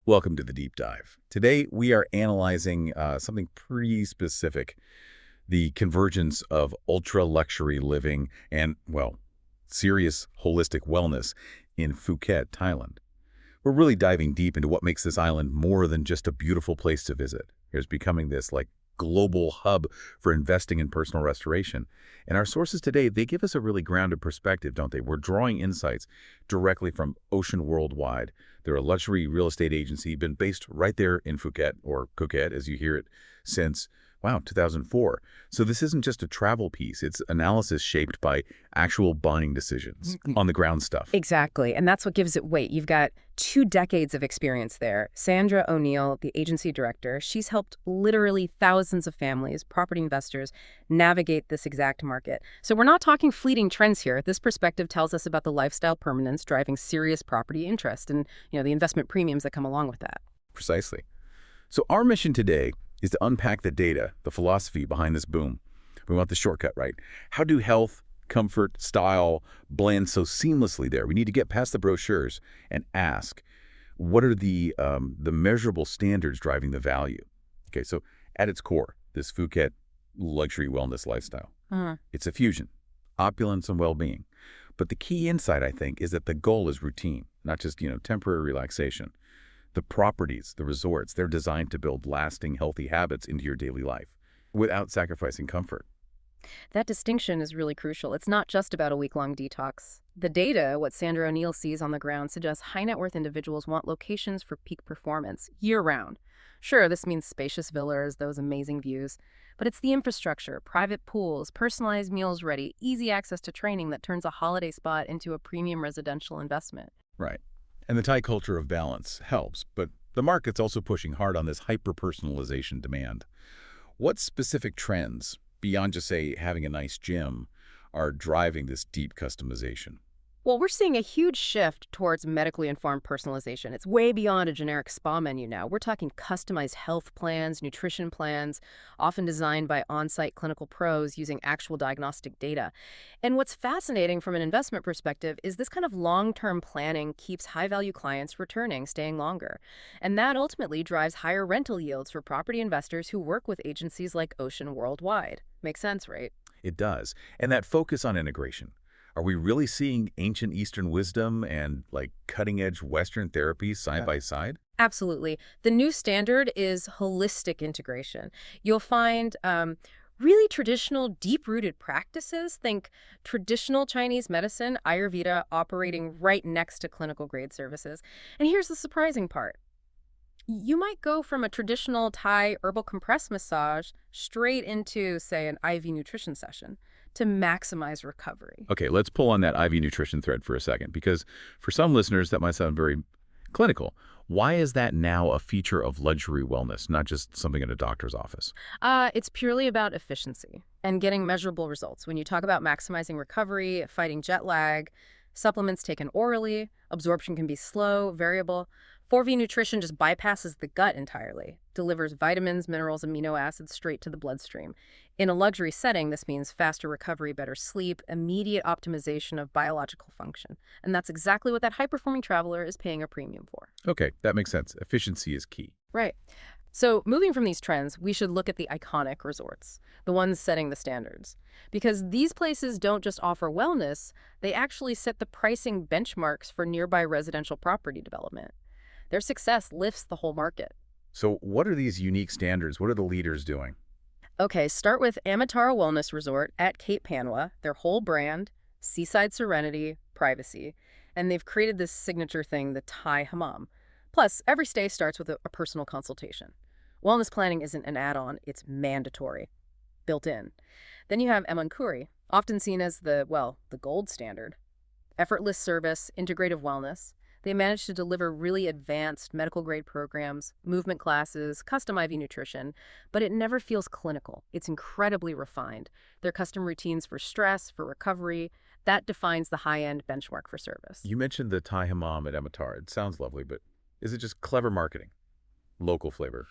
Welcome to the deep dive. Today, we are analyzing something pretty specific, the convergence of ultra-luxury living and, well, serious holistic wellness in Phuket, Thailand. We're really diving deep into what makes this island more than just a beautiful place to visit. It's becoming this, global hub for investing in personal restoration. And our sources today, they give us a really grounded perspective, don't they? We're drawing insights directly from Ocean Worldwide. They're a luxury real estate agency, been based right there in Phuket, or Phuket, as you hear it, since, wow, 2004. So this isn't just a travel piece. It's analysis shaped by actual buying decisions, on the ground stuff. Exactly, and that's what gives it weight. You've got 2 decades of experience there. Sandra O'Neill, the agency director, she's helped literally thousands of families, property investors, navigate this exact market. So we're not talking fleeting trends here. This perspective tells us about the lifestyle permanence driving serious property interest and, the investment premiums that come along with that. Precisely. So our mission today is to unpack the data, the philosophy behind this boom. We want the shortcut, right? How do health, comfort, style blend so seamlessly there? We need to get past the brochures and ask, what are the measurable standards driving the value? Okay, so at its core, this Phuket luxury wellness lifestyle, it's a fusion, opulence and well-being. But the key insight, I think, is that the goal is routine, not just, temporary relaxation. The properties, the resorts, they're designed to build lasting, healthy habits into your daily life without sacrificing comfort. That distinction is really crucial. It's not just about a week-long detox. The data, what Sandra O'Neill sees on the ground, suggests high-net-worth individuals want locations for peak performance, year-round. Sure, this means spacious villas, those amazing views, but it's the infrastructure, private pools, personalized meals ready, easy access to training that turns a holiday spot into a premium residential investment. Right. And the Thai culture of balance helps, but the market's also pushing hard on this hyper-personalization demand. What specific trends, beyond just, say, having a nice gym, are driving this deep customization? Well, we're seeing a huge shift towards medically informed personalization. It's way beyond a generic spa menu now. We're talking customized health plans, nutrition plans, often designed by on-site clinical pros using actual diagnostic data. And what's fascinating from an investment perspective is this kind of long-term planning keeps high-value clients returning, staying longer. And that ultimately drives higher rental yields for property investors who work with agencies like Ocean Worldwide. Makes sense, right? It does. And that focus on integration. Are we really seeing ancient Eastern wisdom and, cutting-edge Western therapies side by side? Absolutely. The new standard is holistic integration. You'll find really traditional, deep-rooted practices. Think traditional Chinese medicine, Ayurveda, operating right next to clinical-grade services. And here's the surprising part. You might go from a traditional Thai herbal compressed massage straight into, say, an IV nutrition session to maximize recovery. Okay, let's pull on that IV nutrition thread for a second, because for some listeners, that might sound very clinical. Why is that now a feature of luxury wellness, not just something in a doctor's office? It's purely about efficiency and getting measurable results. When you talk about maximizing recovery, fighting jet lag, supplements taken orally, absorption can be slow, variable. 4V Nutrition just bypasses the gut entirely, delivers vitamins, minerals, amino acids straight to the bloodstream. In a luxury setting, this means faster recovery, better sleep, immediate optimization of biological function. And that's exactly what that high-performing traveler is paying a premium for. Okay, that makes sense. Efficiency is key. Right. So moving from these trends, we should look at the iconic resorts, the ones setting the standards. Because these places don't just offer wellness, they actually set the pricing benchmarks for nearby residential property development. Their success lifts the whole market. So what are these unique standards? What are the leaders doing? Okay, start with Amatara Wellness Resort at Cape Panwa, their whole brand, seaside serenity, privacy. And they've created this signature thing, the Thai Hammam. Plus, every stay starts with a personal consultation. Wellness planning isn't an add-on, it's mandatory, built in. Then you have Emankuri, often seen as the gold standard. Effortless service, integrative wellness. They managed to deliver really advanced medical-grade programs, movement classes, custom IV nutrition, but it never feels clinical. It's incredibly refined. Their custom routines for stress, for recovery, that defines the high-end benchmark for service. You mentioned the Thai Hammam at Ematar. It sounds lovely, but is it just clever marketing, local flavor?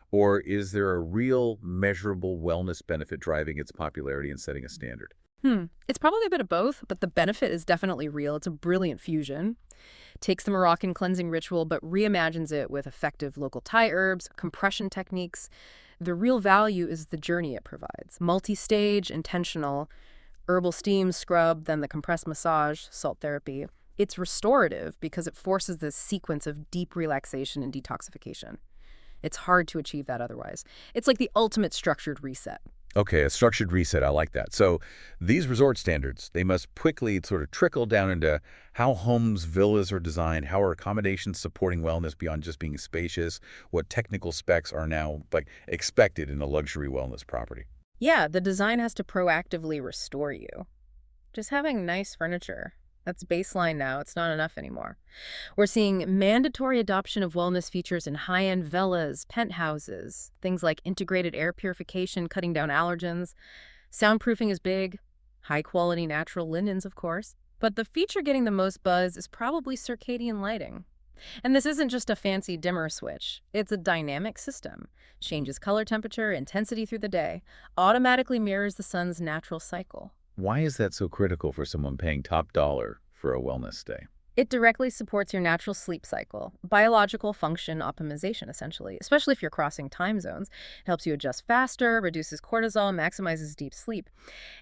Or is there a real measurable wellness benefit driving its popularity and setting a standard? It's probably a bit of both, but the benefit is definitely real. It's a brilliant fusion. Takes the Moroccan cleansing ritual but reimagines it with effective local Thai herbs, compression techniques. The real value is the journey it provides. Multi-stage, intentional, herbal steam, scrub, then the compressed massage, salt therapy. It's restorative because it forces this sequence of deep relaxation and detoxification. It's hard to achieve that otherwise. It's like the ultimate structured reset. Okay, a structured reset. I like that. So these resort standards, they must quickly sort of trickle down into how homes, villas are designed, how are accommodations supporting wellness beyond just being spacious, what technical specs are now like expected in a luxury wellness property. Yeah, the design has to proactively restore you. Just having nice furniture. That's baseline now. It's not enough anymore. We're seeing mandatory adoption of wellness features in high-end villas, penthouses, things like integrated air purification, cutting down allergens. Soundproofing is big. High-quality natural linens, of course. But the feature getting the most buzz is probably circadian lighting. And this isn't just a fancy dimmer switch. It's a dynamic system. Changes color temperature, intensity through the day, automatically mirrors the sun's natural cycle. Why is that so critical for someone paying top dollar for a wellness stay? It directly supports your natural sleep cycle, biological function optimization, essentially, especially if you're crossing time zones. It helps you adjust faster, reduces cortisol, maximizes deep sleep.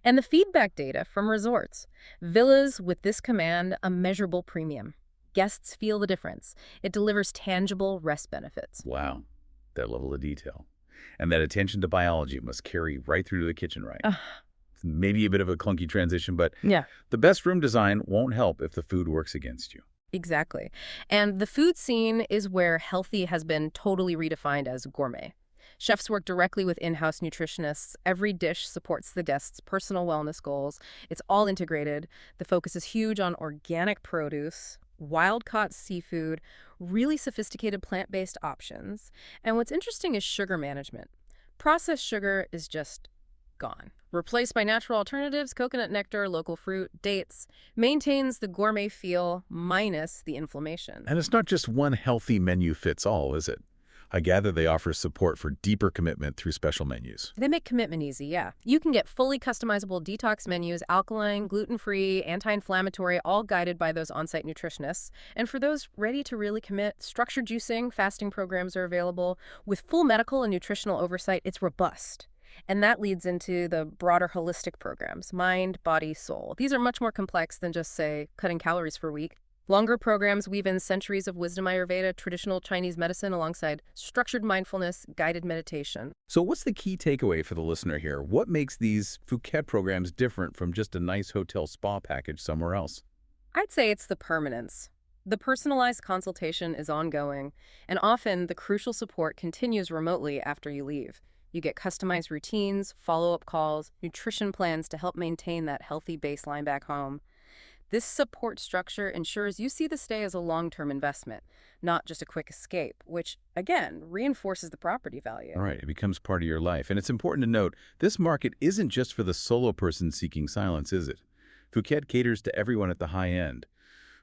And the feedback data from resorts. Villas with this command a measurable premium. Guests feel the difference. It delivers tangible rest benefits. Wow, that level of detail. And that attention to biology must carry right through to the kitchen, right? Maybe a bit of a clunky transition, but Yeah. the best room design won't help if the food works against you. Exactly. And the food scene is where healthy has been totally redefined as gourmet. Chefs work directly with in-house nutritionists. Every dish supports the guest's personal wellness goals. It's all integrated. The focus is huge on organic produce, wild-caught seafood, really sophisticated plant-based options. And what's interesting is sugar management. Processed sugar is just gone. Replaced by natural alternatives, coconut nectar, local fruit, dates, maintains the gourmet feel minus the inflammation. And it's not just one healthy menu fits all, is it? I gather they offer support for deeper commitment through special menus. They make commitment easy, yeah. You can get fully customizable detox menus, alkaline, gluten-free, anti-inflammatory, all guided by those on-site nutritionists. And for those ready to really commit, structured juicing, fasting programs are available. With full medical and nutritional oversight, it's robust. And that leads into the broader holistic programs, mind, body, soul. These are much more complex than just, say, cutting calories for a week. Longer programs weave in centuries of wisdom Ayurveda, traditional Chinese medicine, alongside structured mindfulness, guided meditation. So what's the key takeaway for the listener here? What makes these Phuket programs different from just a nice hotel spa package somewhere else? I'd say it's the permanence. The personalized consultation is ongoing, and often the crucial support continues remotely after you leave. You get customized routines, follow-up calls, nutrition plans to help maintain that healthy baseline back home. This support structure ensures you see the stay as a long-term investment, not just a quick escape, which, again, reinforces the property value. All right, it becomes part of your life. And it's important to note, this market isn't just for the solo person seeking silence, is it? Phuket caters to everyone at the high end.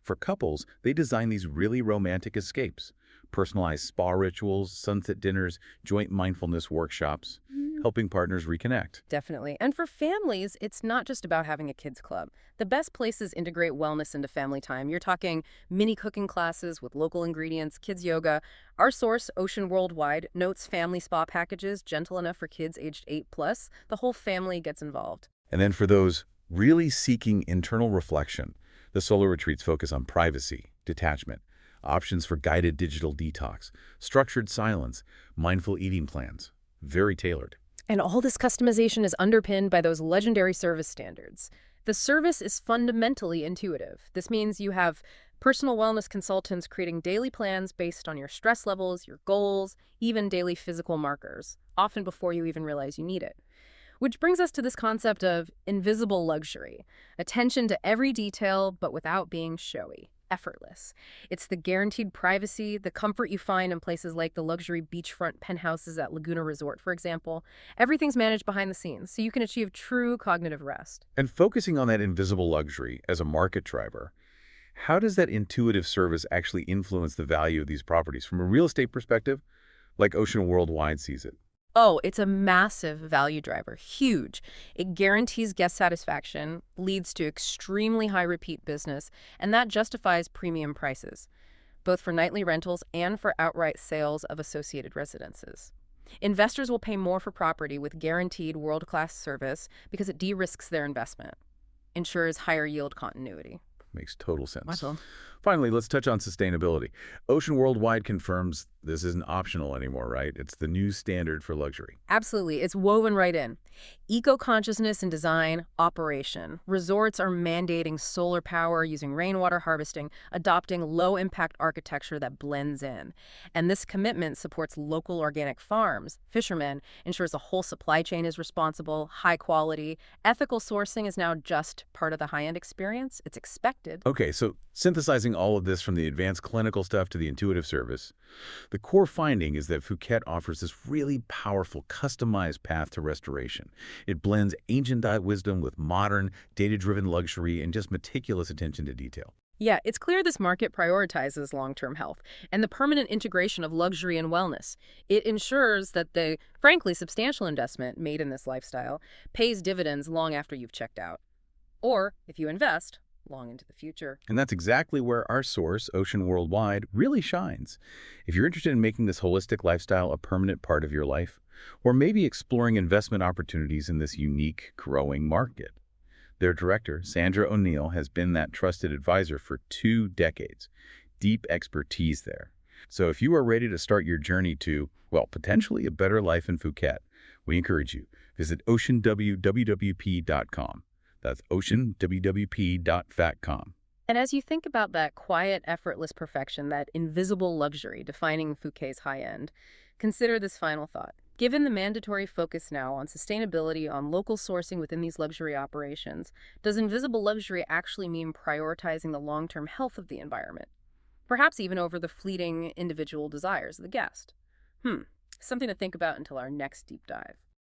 For couples, they design these really romantic escapes. Personalized spa rituals, sunset dinners, joint mindfulness workshops, helping partners reconnect. Definitely. And for families, it's not just about having a kids club. The best places integrate wellness into family time. You're talking mini cooking classes with local ingredients, kids yoga. Our source, Ocean Worldwide, notes family spa packages gentle enough for kids aged 8+. The whole family gets involved. And then for those really seeking internal reflection, the solo retreats focus on privacy, detachment, options for guided digital detox, structured silence, mindful eating plans. Very tailored. And all this customization is underpinned by those legendary service standards. The service is fundamentally intuitive. This means you have personal wellness consultants creating daily plans based on your stress levels, your goals, even daily physical markers, often before you even realize you need it. Which brings us to this concept of invisible luxury, attention to every detail but without being showy. Effortless. It's the guaranteed privacy, the comfort you find in places like the luxury beachfront penthouses at Laguna Resort, for example. Everything's managed behind the scenes, so you can achieve true cognitive rest. And focusing on that invisible luxury as a market driver, how does that intuitive service actually influence the value of these properties from a real estate perspective, like Ocean Worldwide sees it? Oh, it's a massive value driver, huge. It guarantees guest satisfaction, leads to extremely high repeat business, and that justifies premium prices, both for nightly rentals and for outright sales of associated residences. Investors will pay more for property with guaranteed world-class service because it de-risks their investment, ensures higher yield continuity. Makes total sense. Awesome. Finally, let's touch on sustainability. Ocean Worldwide confirms this isn't optional anymore, right? It's the new standard for luxury. Absolutely. It's woven right in. Eco-consciousness in design, operation. Resorts are mandating solar power using rainwater harvesting, adopting low-impact architecture that blends in. And this commitment supports local organic farms, fishermen, ensures the whole supply chain is responsible, high quality. Ethical sourcing is now just part of the high-end experience. It's expected. Okay, so synthesizing all of this from the advanced clinical stuff to the intuitive service, the core finding is that Phuket offers this really powerful, customized path to restoration. It blends ancient wisdom with modern, data-driven luxury and just meticulous attention to detail. Yeah, it's clear this market prioritizes long-term health and the permanent integration of luxury and wellness. It ensures that the, frankly, substantial investment made in this lifestyle pays dividends long after you've checked out. Or, if you invest, long into the future. And that's exactly where our source, Ocean Worldwide, really shines. If you're interested in making this holistic lifestyle a permanent part of your life, or maybe exploring investment opportunities in this unique, growing market, their director, Sandra O'Neill, has been that trusted advisor for 2 decades. Deep expertise there. So if you are ready to start your journey to, well, potentially a better life in Phuket, we encourage you. Visit oceanwwp.com. That's oceanwwp.fatcom. And as you think about that quiet, effortless perfection, that invisible luxury defining Phuket's high end, consider this final thought. Given the mandatory focus now on sustainability, on local sourcing within these luxury operations, does invisible luxury actually mean prioritizing the long-term health of the environment? Perhaps even over the fleeting individual desires of the guest? Something to think about until our next deep dive.